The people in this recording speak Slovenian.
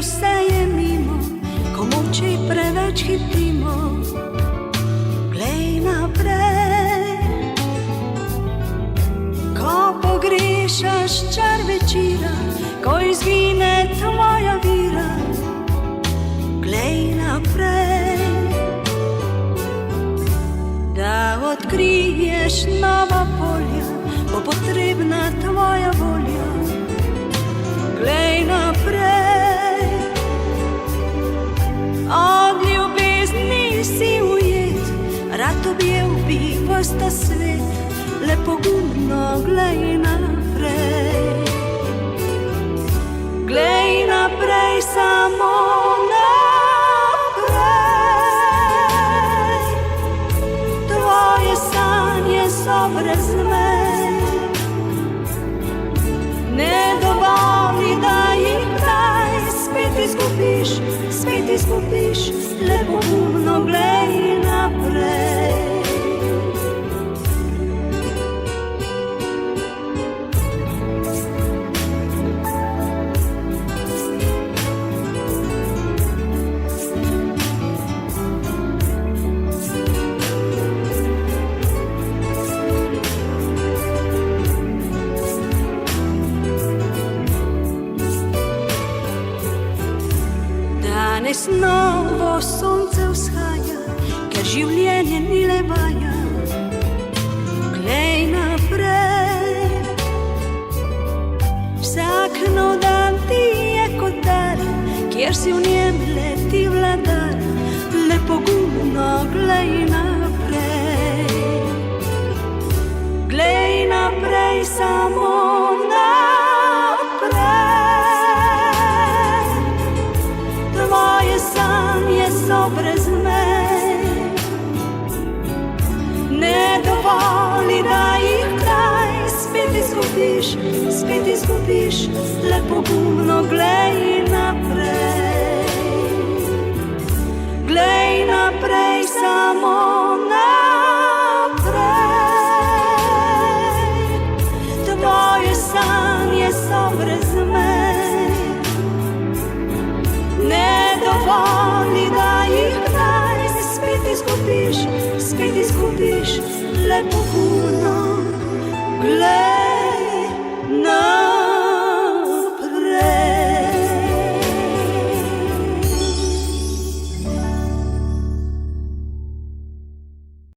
vse je mimo, ko moči preveč hitimo. Glej naprej, ko pogrešaš čar večera, ko izgine tvoja vira. Glej naprej, da odkriješ nova polja, bo potrebna tvoja volja. Glej naprej, od ljubezni si ujet, rad objel bi ves ta svet, le pogumno glej naprej. Glej naprej, samo naprej, tvoje sanje so brez mej. Ne dovoli, da jih kdaj spet izgubiš, le pogumno glej naprej. Danes novo sonce vzhaja, ker življenje ni le vaja. Glej naprej, vsak nov dan ti je kot dar, kjer si v njem leti vladar, le pogumno glej naprej. Glej naprej, samo brez mej. Ne dovoli, da jih kdaj spet izgubiš, le pogumno glej naprej. Glej naprej, samo naprej, tvoje sanje so brez mej. Ne dovoli, da jih kdaj spet izgubiš, le pogumno.